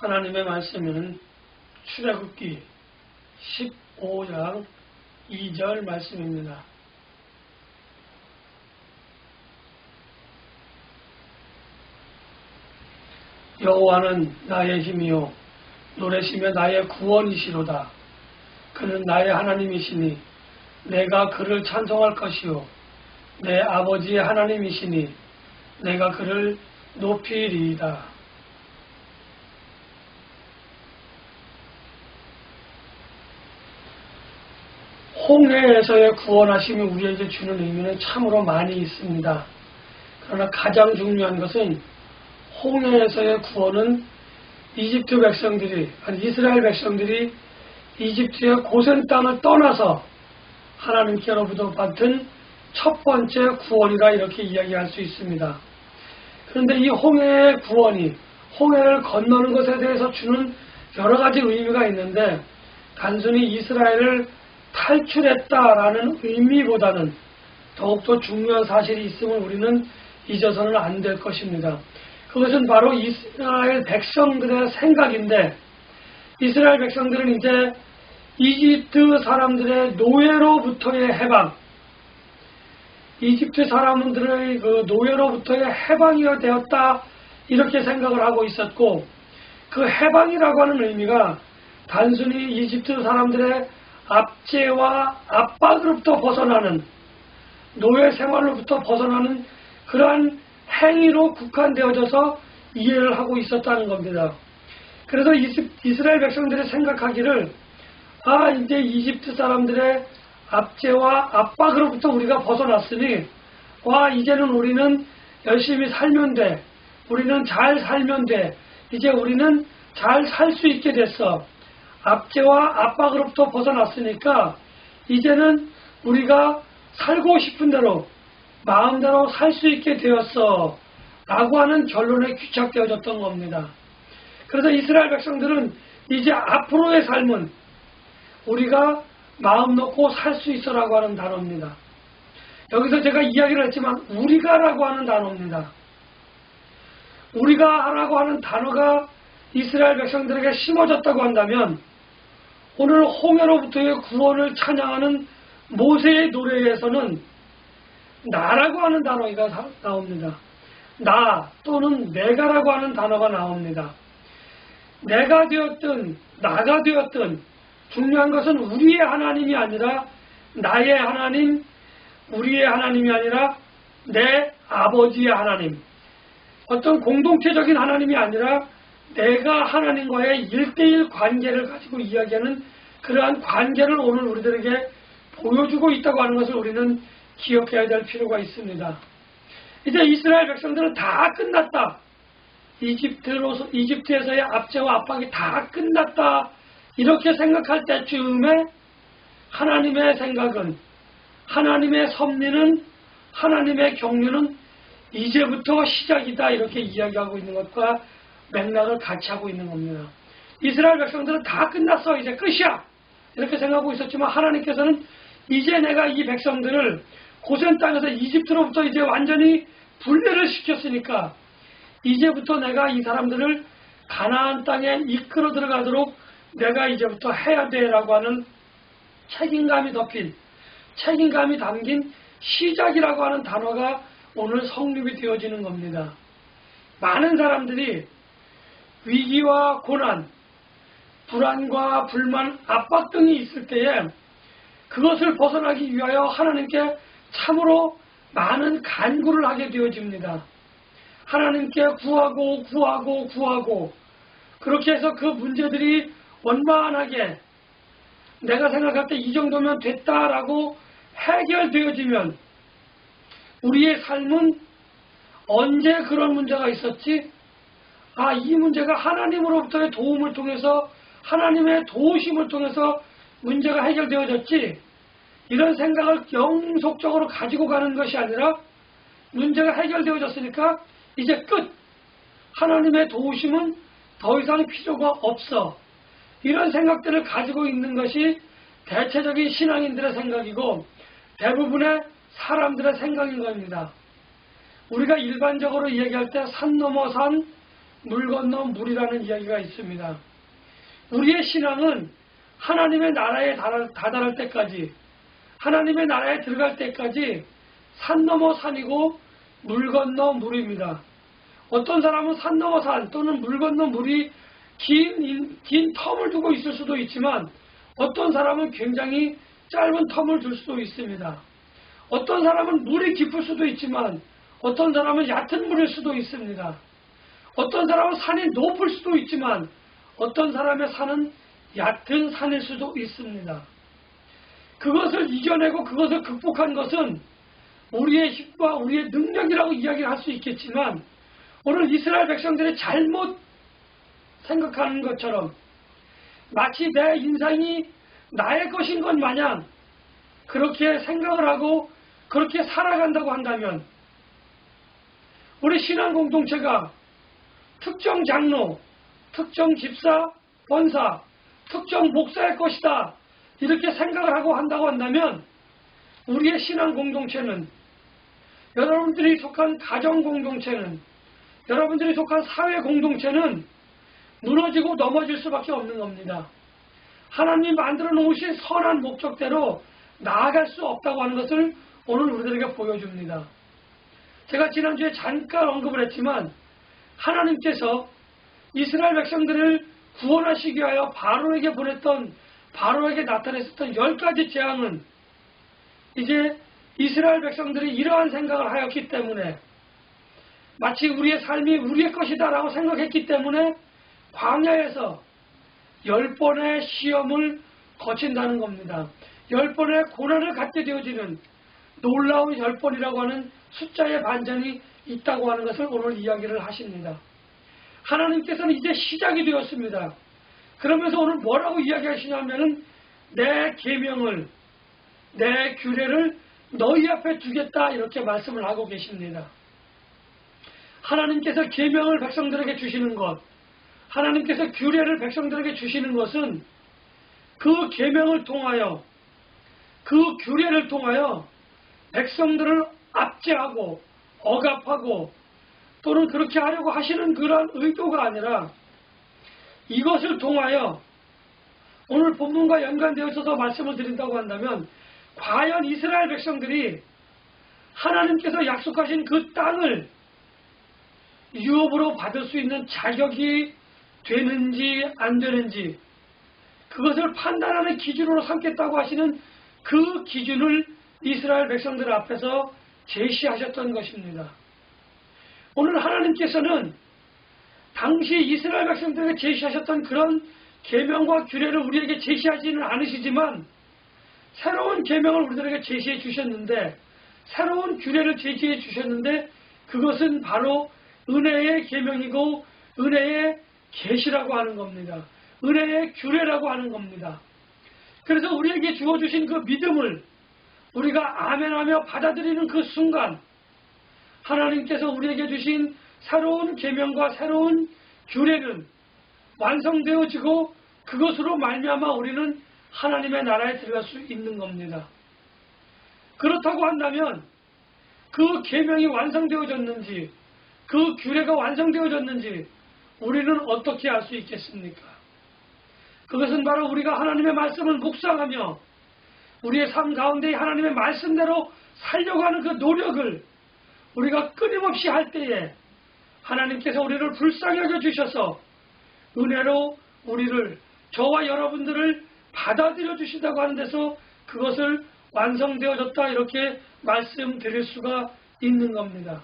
하나님의 말씀은 출애굽기 15장 2절 말씀입니다. 여호와는 나의 힘이요 노래시며 나의 구원이시로다. 그는 나의 하나님이시니 내가 그를 찬송할 것이요 내 아버지의 하나님이시니 내가 그를 높이리이다. 홍해에서의 구원하심이 우리에게 주는 의미는 참으로 많이 있습니다. 그러나 가장 중요한 것은 홍해에서의 구원은 이집트 백성들이, 이스라엘 백성들이 이집트의 고센 땅을 떠나서 하나님께로부터 받은 첫 번째 구원이라 이렇게 이야기할 수 있습니다. 그런데 이 홍해의 구원이 홍해를 건너는 것에 대해서 주는 여러 가지 의미가 있는데 단순히 이스라엘을 탈출했다라는 의미보다는 더욱더 중요한 사실이 있음을 우리는 잊어서는 안 될 것입니다. 그것은 바로 이스라엘 백성들의 생각인데 이스라엘 백성들은 이제 이집트 사람들의 노예로부터의 해방, 이집트 사람들의 그 노예로부터의 해방이 되었다 이렇게 생각을 하고 있었고 그 해방이라고 하는 의미가 단순히 이집트 사람들의 압제와 압박으로부터 벗어나는 노예 생활로부터 벗어나는 그러한 행위로 국한되어져서 이해를 하고 있었다는 겁니다. 그래서 이스라엘 백성들이 생각하기를 이제 이집트 사람들의 압제와 압박으로부터 우리가 벗어났으니 이제는 우리는 열심히 살면 돼. 우리는 잘 살면 돼. 이제 우리는 잘 살 수 있게 됐어. 압제와 압박으로부터 벗어났으니까 이제는 우리가 살고 싶은 대로 마음대로 살 수 있게 되었어 라고 하는 결론에 귀착되어졌던 겁니다. 그래서 이스라엘 백성들은 이제 앞으로의 삶은 우리가 마음 놓고 살 수 있어 라고 하는 단어입니다. 여기서 제가 이야기를 했지만 우리가 라고 하는 단어입니다. 우리가 라고 하는 단어가 이스라엘 백성들에게 심어졌다고 한다면 오늘 홍해로부터의 구원을 찬양하는 모세의 노래에서는 나라고 하는 단어가 나옵니다. 나 또는 내가라고 하는 단어가 나옵니다. 내가 되었든 나가 되었든 중요한 것은 우리의 하나님이 아니라 나의 하나님, 우리의 하나님이 아니라 내 아버지의 하나님, 어떤 공동체적인 하나님이 아니라 내가 하나님과의 1:1 관계를 가지고 이야기하는 그러한 관계를 오늘 우리들에게 보여주고 있다고 하는 것을 우리는 기억해야 될 필요가 있습니다. 이제 이스라엘 백성들은 다 끝났다. 이집트에서의 압제와 압박이 다 끝났다. 이렇게 생각할 때쯤에 하나님의 생각은, 하나님의 섭리는, 하나님의 경륜은 이제부터 시작이다. 이렇게 이야기하고 있는 것과 맥락을 같이 하고 있는 겁니다. 이스라엘 백성들은 다 끝났어. 이제 끝이야. 이렇게 생각하고 있었지만 하나님께서는 이제 내가 이 백성들을 고센 땅에서 이집트로부터 이제 완전히 분리를 시켰으니까 이제부터 내가 이 사람들을 가나안 땅에 이끌어 들어가도록 내가 이제부터 해야 돼라고 하는 책임감이 담긴 시작이라고 하는 단어가 오늘 성립이 되어지는 겁니다. 많은 사람들이 위기와 고난, 불안과 불만, 압박 등이 있을 때에 그것을 벗어나기 위하여 하나님께 참으로 많은 간구를 하게 되어집니다. 하나님께 구하고 그렇게 해서 그 문제들이 원만하게 내가 생각할 때 이 정도면 됐다라고 해결되어지면 우리의 삶은 언제 그런 문제가 있었지? 이 문제가 하나님으로부터의 도움을 통해서 하나님의 도우심을 통해서 문제가 해결되어졌지 이런 생각을 영속적으로 가지고 가는 것이 아니라 문제가 해결되어졌으니까 이제 끝! 하나님의 도우심은 더 이상 필요가 없어. 이런 생각들을 가지고 있는 것이 대체적인 신앙인들의 생각이고 대부분의 사람들의 생각인 겁니다. 우리가 일반적으로 이야기할 때 산 넘어 산, 물 건너 물이라는 이야기가 있습니다. 우리의 신앙은 하나님의 나라에 다다를 때까지, 하나님의 나라에 들어갈 때까지 산 넘어 산이고 물 건너 물입니다. 어떤 사람은 산 넘어 산 또는 물 건너 물이 긴 텀을 두고 있을 수도 있지만, 어떤 사람은 굉장히 짧은 텀을 둘 수도 있습니다. 어떤 사람은 물이 깊을 수도 있지만, 어떤 사람은 얕은 물일 수도 있습니다. 어떤 사람은 산이 높을 수도 있지만, 어떤 사람의 산은 얕은 산일 수도 있습니다. 그것을 이겨내고 그것을 극복한 것은 우리의 힘과 우리의 능력이라고 이야기할 수 있겠지만, 오늘 이스라엘 백성들이 잘못 생각하는 것처럼 마치 내 인생이 나의 것인 것 마냥 그렇게 생각을 하고 그렇게 살아간다고 한다면, 우리 신앙 공동체가 특정 장로, 특정 집사, 권사, 특정 목사의 것이다 이렇게 생각을 하고 한다고 한다면, 우리의 신앙 공동체는, 여러분들이 속한 가정 공동체는, 여러분들이 속한 사회 공동체는 무너지고 넘어질 수밖에 없는 겁니다. 하나님 만들어 놓으신 선한 목적대로 나아갈 수 없다고 하는 것을 오늘 우리들에게 보여줍니다. 제가 지난주에 잠깐 언급을 했지만, 하나님께서 이스라엘 백성들을 구원하시기 위하여 바로에게 보냈던, 바로에게 나타냈었던 10가지 재앙은 이제 이스라엘 백성들이 이러한 생각을 하였기 때문에, 마치 우리의 삶이 우리의 것이다 라고 생각했기 때문에 광야에서 10번의 시험을 거친다는 겁니다. 10번의 고난을 갖게 되어지는 놀라운 10번이라고 하는 숫자의 반전이 있다고 하는 것을 오늘 이야기를 하십니다. 하나님께서는 이제 시작이 되었습니다. 그러면서 오늘 뭐라고 이야기하시냐면은, 내 계명을, 내 규례를 너희 앞에 두겠다 이렇게 말씀을 하고 계십니다. 하나님께서 계명을 백성들에게 주시는 것, 하나님께서 규례를 백성들에게 주시는 것은 그 계명을 통하여, 그 규례를 통하여 백성들을 압제하고 억압하고 또는 그렇게 하려고 하시는 그런 의도가 아니라, 이것을 통하여 오늘 본문과 연관되어 있어서 말씀을 드린다고 한다면, 과연 이스라엘 백성들이 하나님께서 약속하신 그 땅을 유업으로 받을 수 있는 자격이 되는지 안 되는지, 그것을 판단하는 기준으로 삼겠다고 하시는 그 기준을 이스라엘 백성들 앞에서 제시하셨던 것입니다. 오늘 하나님께서는 당시 이스라엘 백성들에게 제시하셨던 그런 계명과 규례를 우리에게 제시하지는 않으시지만, 새로운 계명을 우리들에게 제시해 주셨는데, 새로운 규례를 제시해 주셨는데, 그것은 바로 은혜의 계명이고 은혜의 계시라고 하는 겁니다. 은혜의 규례라고 하는 겁니다. 그래서 우리에게 주어주신 그 믿음을 우리가 아멘하며 받아들이는 그 순간, 하나님께서 우리에게 주신 새로운 계명과 새로운 규례는 완성되어지고, 그것으로 말미암아 우리는 하나님의 나라에 들어갈 수 있는 겁니다. 그렇다고 한다면 그 계명이 완성되어졌는지, 그 규례가 완성되어졌는지 우리는 어떻게 알 수 있겠습니까? 그것은 바로 우리가 하나님의 말씀을 묵상하며 우리의 삶 가운데 하나님의 말씀대로 살려고 하는 그 노력을 우리가 끊임없이 할 때에, 하나님께서 우리를 불쌍히 여겨주셔서 은혜로 우리를, 저와 여러분들을 받아들여 주신다고 하는 데서 그것을 완성되어졌다 이렇게 말씀드릴 수가 있는 겁니다.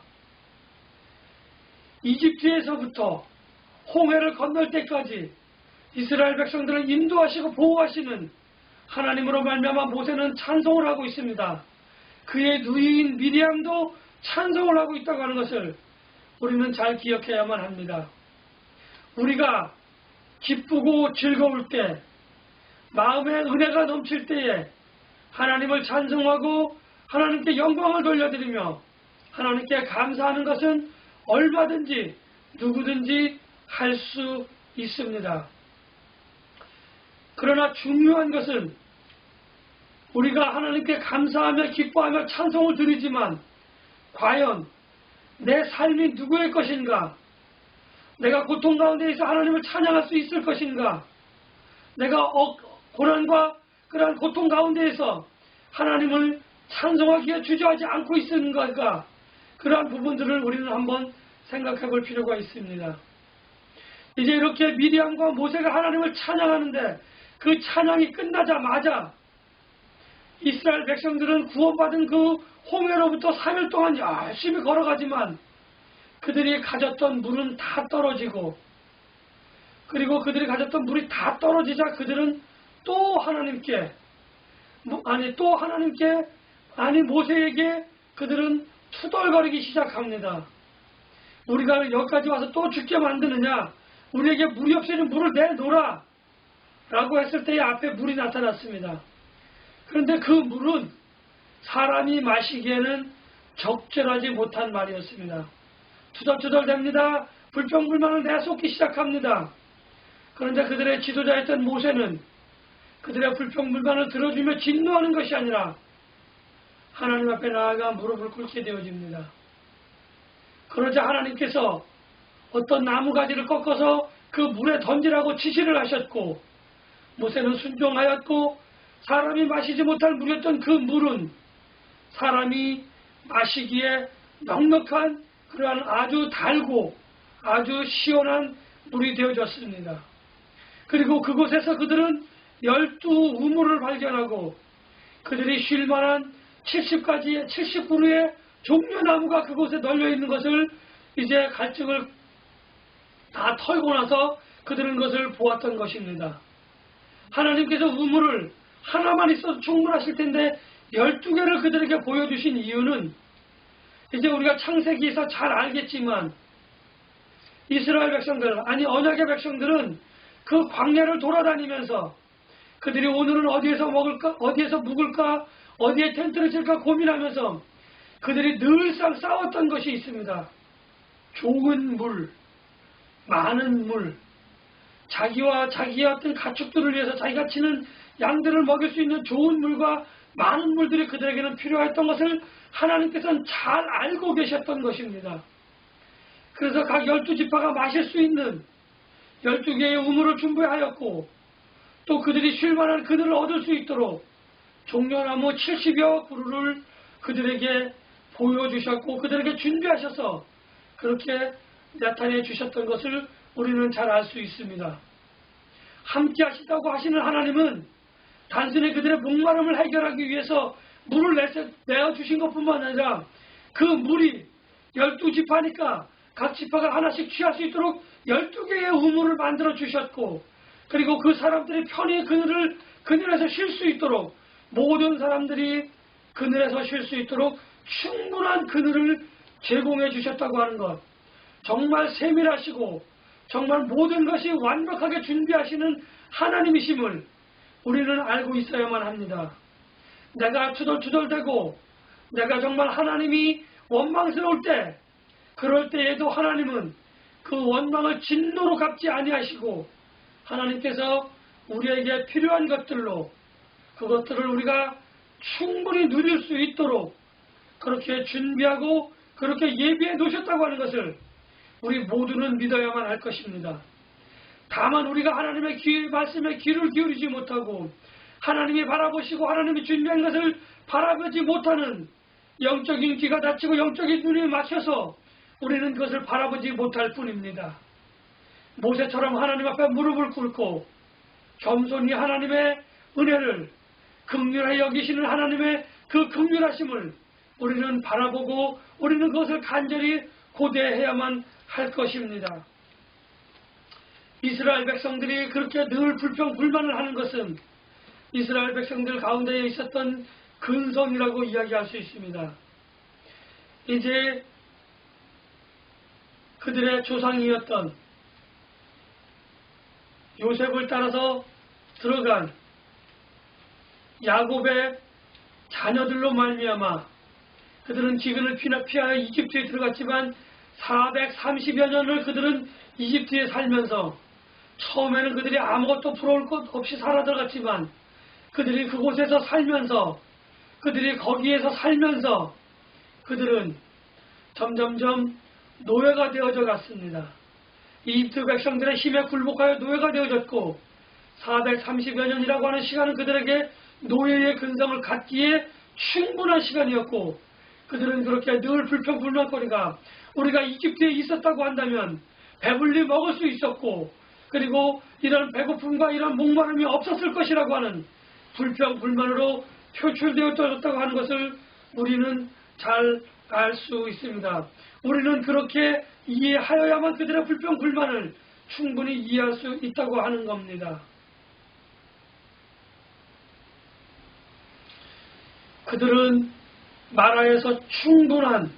이집트에서부터 홍해를 건널 때까지 이스라엘 백성들을 인도하시고 보호하시는 하나님으로 말미암아 모세는 찬송을 하고 있습니다. 그의 누이인 미리암도 찬송을 하고 있다고 하는 것을 우리는 잘 기억해야만 합니다. 우리가 기쁘고 즐거울 때, 마음에 은혜가 넘칠 때에 하나님을 찬송하고 하나님께 영광을 돌려드리며 하나님께 감사하는 것은 얼마든지 누구든지 할 수 있습니다. 그러나 중요한 것은 우리가 하나님께 감사하며 기뻐하며 찬송을 드리지만, 과연 내 삶이 누구의 것인가, 내가 고통 가운데에서 하나님을 찬양할 수 있을 것인가? 내가 고난과 그러한 고통 가운데에서 하나님을 찬송하기에 주저하지 않고 있는가? 그러한 부분들을 우리는 한번 생각해 볼 필요가 있습니다. 이제 이렇게 미디안과 모세가 하나님을 찬양하는데 그 찬양이 끝나자마자 이스라엘 백성들은 구원받은 그 홍해로부터 3일 동안 열심히 걸어가지만 그들이 가졌던 물은 다 떨어지고, 그리고 그들이 가졌던 물이 다 떨어지자 그들은 또 하나님께 모세에게 그들은 투덜거리기 시작합니다. 우리가 여기까지 와서 또 죽게 만드느냐? 우리에게 물이 없으니 물을 내놓으라 라고 했을 때에 앞에 물이 나타났습니다. 그런데 그 물은 사람이 마시기에는 적절하지 못한 말이었습니다. 투덜투덜댑니다. 불평불만을 내쏟기 시작합니다. 그런데 그들의 지도자였던 모세는 그들의 불평불만을 들어주며 진노하는 것이 아니라 하나님 앞에 나아가 무릎을 꿇게 되어집니다. 그러자 하나님께서 어떤 나무가지를 꺾어서 그 물에 던지라고 지시를 하셨고, 모세는 순종하였고, 사람이 마시지 못할 물이었던 그 물은 사람이 마시기에 넉넉한 그러한 아주 달고 아주 시원한 물이 되어졌습니다. 그리고 그곳에서 그들은 12우물을 발견하고 그들이 쉴만한 70그루의 종려나무가 그곳에 널려있는 것을 이제 갈증을 다 털고 나서 그들은 그것을 보았던 것입니다. 하나님께서 우물을 하나만 있어도 충분하실 텐데 12개를 그들에게 보여주신 이유는 이제 우리가 창세기에서 잘 알겠지만 이스라엘 백성들, 언약의 백성들은 그 광야를 돌아다니면서 그들이 오늘은 어디에서 먹을까, 어디에서 묵을까, 어디에 텐트를 칠까 고민하면서 그들이 늘상 싸웠던 것이 있습니다. 좋은 물, 많은 물, 자기와 자기의 어떤 가축들을 위해서 자기가 치는 양들을 먹일 수 있는 좋은 물과 많은 물들이 그들에게는 필요했던 것을 하나님께서는 잘 알고 계셨던 것입니다. 그래서 각 12지파가 마실 수 있는 12개의 우물을 준비하였고, 또 그들이 쉴만한 그늘을 얻을 수 있도록 종려나무 70여 그루를 그들에게 보여주셨고 그들에게 준비하셔서 그렇게 나타내 주셨던 것을 우리는 잘 알 수 있습니다. 함께 하시다고 하시는 하나님은 단순히 그들의 목마름을 해결하기 위해서 물을 내어주신 것뿐만 아니라 그 물이 12지파니까 각 지파가 하나씩 취할 수 있도록 12개의 우물을 만들어 주셨고, 그리고 그 사람들이 편히 그늘에서 쉴 수 있도록, 모든 사람들이 그늘에서 쉴 수 있도록 충분한 그늘을 제공해 주셨다고 하는 것, 정말 세밀하시고 정말 모든 것이 완벽하게 준비하시는 하나님이심을 우리는 알고 있어야만 합니다. 내가 투덜투덜대고 내가 정말 하나님이 원망스러울 때, 그럴 때에도 하나님은 그 원망을 진노로 갚지 아니하시고 하나님께서 우리에게 필요한 것들로 그것들을 우리가 충분히 누릴 수 있도록 그렇게 준비하고 그렇게 예비해 놓으셨다고 하는 것을 우리 모두는 믿어야만 할 것입니다. 다만 우리가 하나님의 말씀에 귀를 기울이지 못하고 하나님이 바라보시고 하나님이 준비한 것을 바라보지 못하는 영적인 귀가 닫히고 영적인 눈이 막혀서 우리는 그것을 바라보지 못할 뿐입니다. 모세처럼 하나님 앞에 무릎을 꿇고 겸손히 하나님의 은혜를 긍휼하게 여기시는 하나님의 그 긍휼하심을 우리는 바라보고 우리는 그것을 간절히 고대해야만 할 것입니다. 이스라엘 백성들이 그렇게 늘 불평불만을 하는 것은 이스라엘 백성들 가운데에 있었던 근성이라고 이야기할 수 있습니다. 이제 그들의 조상이었던 요셉을 따라서 들어간 야곱의 자녀들로 말미암아 그들은 기근을 피하여 이집트에 들어갔지만 430여 년을 그들은 이집트에 살면서 처음에는 그들이 아무것도 부러울 것 없이 살아 들어갔지만 그들이 그곳에서 살면서 그들이 거기에서 살면서 그들은 점점점 노예가 되어져 갔습니다. 이집트 백성들의 힘에 굴복하여 노예가 되어졌고 430여 년이라고 하는 시간은 그들에게 노예의 근성을 갖기에 충분한 시간이었고 그들은 그렇게 늘 불평불만거리가 우리가 이집트에 있었다고 한다면 배불리 먹을 수 있었고 그리고 이런 배고픔과 이런 목마름이 없었을 것이라고 하는 불평불만으로 표출되어졌다고 하는 것을 우리는 잘 알 수 있습니다. 우리는 그렇게 이해하여야만 그들의 불평불만을 충분히 이해할 수 있다고 하는 겁니다. 그들은 마라에서 충분한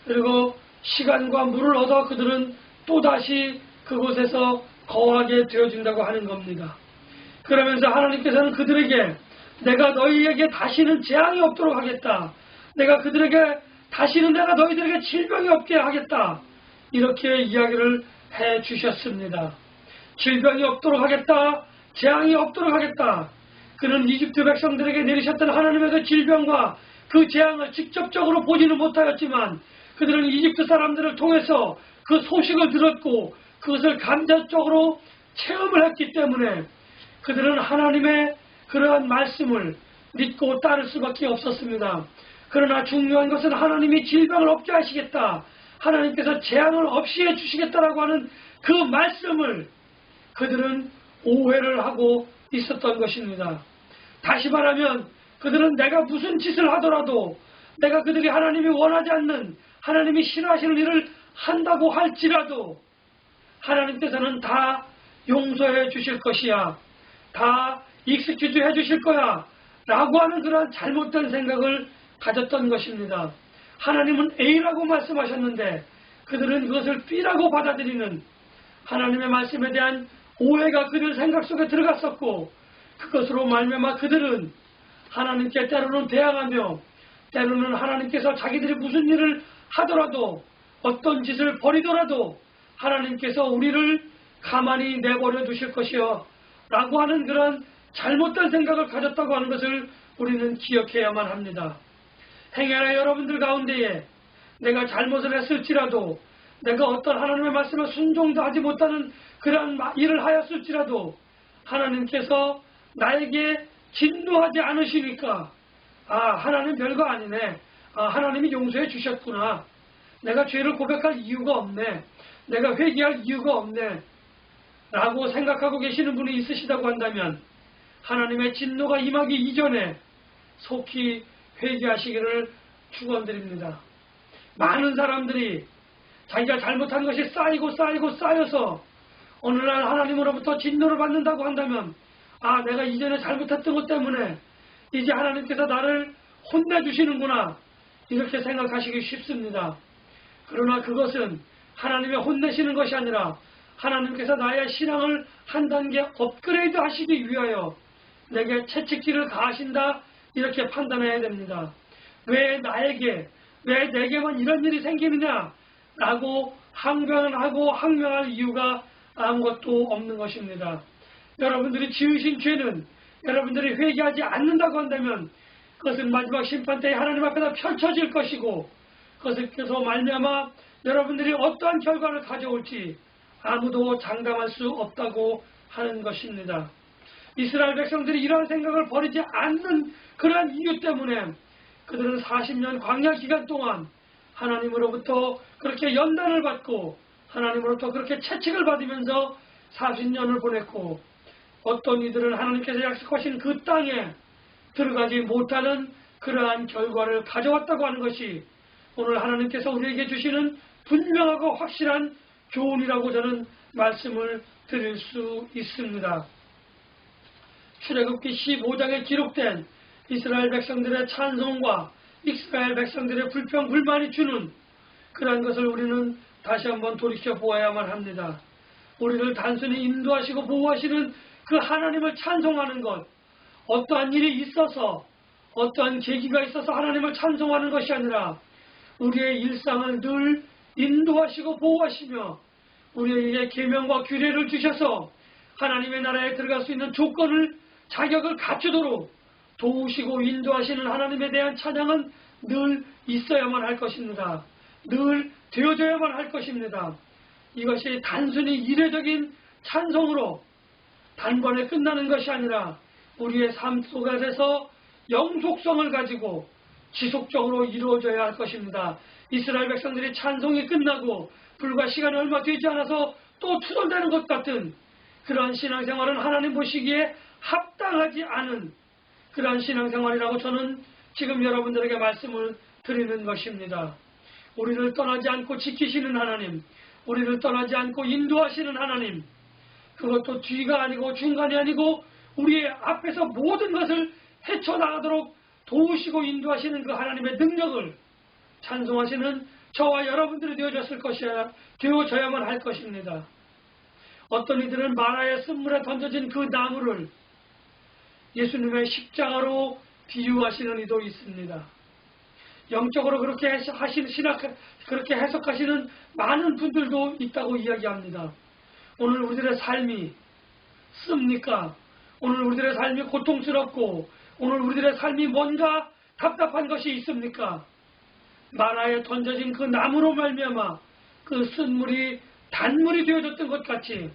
그리고 시간과 물을 얻어 그들은 또다시 그곳에서 거하게 되어진다고 하는 겁니다. 그러면서 하나님께서는 그들에게 내가 너희에게 다시는 재앙이 없도록 하겠다. 다시는 내가 너희들에게 질병이 없게 하겠다. 이렇게 이야기를 해 주셨습니다. 질병이 없도록 하겠다. 재앙이 없도록 하겠다. 그는 이집트 백성들에게 내리셨던 하나님의 그 질병과 그 재앙을 직접적으로 보지는 못하였지만 그들은 이집트 사람들을 통해서 그 소식을 들었고 그것을 간접적으로 체험을 했기 때문에 그들은 하나님의 그러한 말씀을 믿고 따를 수밖에 없었습니다. 그러나 중요한 것은 하나님이 질병을 없게 하시겠다. 하나님께서 재앙을 없이 해주시겠다라고 하는 그 말씀을 그들은 오해를 하고 있었던 것입니다. 다시 말하면 그들은 내가 무슨 짓을 하더라도 내가 그들이 하나님이 원하지 않는 하나님이 싫어하시는 일을 한다고 할지라도 하나님께서는 다 용서해 주실 것이야. 다 익스큐즈 해 주실 거야. 라고 하는 그런 잘못된 생각을 가졌던 것입니다. 하나님은 A라고 말씀하셨는데 그들은 그것을 B라고 받아들이는 하나님의 말씀에 대한 오해가 그들 생각 속에 들어갔었고 그것으로 말미암아 그들은 하나님께 때로는 대항하며 때로는 하나님께서 자기들이 무슨 일을 하더라도 어떤 짓을 벌이더라도 하나님께서 우리를 가만히 내버려 두실 것이요 라고 하는 그런 잘못된 생각을 가졌다고 하는 것을 우리는 기억해야만 합니다. 행여나 여러분들 가운데에 내가 잘못을 했을지라도 내가 어떤 하나님의 말씀에 순종도 하지 못하는 그런 일을 하였을지라도 하나님께서 나에게 진노하지 않으시니까 하나님 별거 아니네. 하나님이 용서해 주셨구나. 내가 죄를 고백할 이유가 없네. 내가 회개할 이유가 없네. 라고 생각하고 계시는 분이 있으시다고 한다면 하나님의 진노가 임하기 이전에 속히 회개하시기를 축원드립니다. 많은 사람들이 자기가 잘못한 것이 쌓여서 어느 날 하나님으로부터 진노를 받는다고 한다면 내가 이전에 잘못했던 것 때문에 이제 하나님께서 나를 혼내주시는구나 이렇게 생각하시기 쉽습니다. 그러나 그것은 하나님의 혼내시는 것이 아니라 하나님께서 나의 신앙을 한 단계 업그레이드 하시기 위하여 내게 채찍질을 가하신다 이렇게 판단해야 됩니다. 왜 내게만 이런 일이 생기느냐 라고 항명할 이유가 아무것도 없는 것입니다. 여러분들이 지으신 죄는 여러분들이 회개하지 않는다고 한다면 그것은 마지막 심판 때에 하나님 앞에서 펼쳐질 것이고 그것에서 말미암아 여러분들이 어떠한 결과를 가져올지 아무도 장담할 수 없다고 하는 것입니다. 이스라엘 백성들이 이러한 생각을 버리지 않는 그러한 이유 때문에 그들은 40년 광야 기간 동안 하나님으로부터 그렇게 연단을 받고 하나님으로부터 그렇게 채찍을 받으면서 40년을 보냈고 어떤 이들은 하나님께서 약속하신 그 땅에 들어가지 못하는 그러한 결과를 가져왔다고 하는 것이 오늘 하나님께서 우리에게 주시는 분명하고 확실한 교훈이라고 저는 말씀을 드릴 수 있습니다. 출애굽기 15장에 기록된 이스라엘 백성들의 찬송과 이스라엘 백성들의 불평불만이 주는 그러한 것을 우리는 다시 한번 돌이켜 보아야만 합니다. 우리를 단순히 인도하시고 보호하시는 그 하나님을 찬송하는 것, 어떠한 일이 있어서 어떠한 계기가 있어서 하나님을 찬송하는 것이 아니라 우리의 일상을 늘 인도하시고 보호하시며 우리에게 계명과 규례를 주셔서 하나님의 나라에 들어갈 수 있는 조건을 자격을 갖추도록 도우시고 인도하시는 하나님에 대한 찬양은 늘 있어야만 할 것입니다. 늘 되어져야만 할 것입니다. 이것이 단순히 이례적인 찬송으로 단번에 끝나는 것이 아니라 우리의 삶 속에서 영속성을 가지고 지속적으로 이루어져야 할 것입니다. 이스라엘 백성들이 찬송이 끝나고 불과 시간이 얼마 되지 않아서 또 투덜대는 것 같은 그러한 신앙생활은 하나님 보시기에 합당하지 않은 그러한 신앙생활이라고 저는 지금 여러분들에게 말씀을 드리는 것입니다. 우리를 떠나지 않고 지키시는 하나님, 우리를 떠나지 않고 인도하시는 하나님, 그것도 뒤가 아니고 중간이 아니고 우리의 앞에서 모든 것을 헤쳐나가도록 도우시고 인도하시는 그 하나님의 능력을 찬송하시는 저와 여러분들이 되어져야만 할 것입니다. 어떤 이들은 마라의 쓴물에 던져진 그 나무를 예수님의 십자가로 비유하시는 이도 있습니다. 영적으로 그렇게 해석하시는 많은 분들도 있다고 이야기합니다. 오늘 우리들의 삶이 씁니까? 오늘 우리들의 삶이 고통스럽고 오늘 우리들의 삶이 뭔가 답답한 것이 있습니까? 마라에 던져진 그 나무로 말미암아 그 쓴물이 단물이 되어졌던 것 같이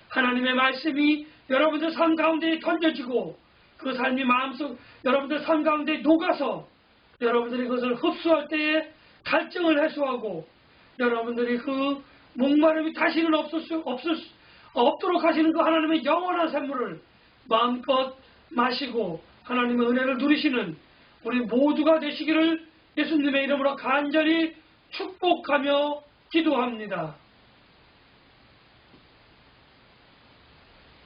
하나님의 말씀이 여러분들 삶 가운데 던져지고 그 삶이 마음속 여러분들 삶 가운데 녹아서 여러분들이 그것을 흡수할 때에 갈증을 해소하고 여러분들이 그 목마름이 다시는 없도록 하시는 그 하나님의 영원한 샘물을 마음껏 마시고 하나님의 은혜를 누리시는 우리 모두가 되시기를 예수님의 이름으로 간절히 축복하며 기도합니다.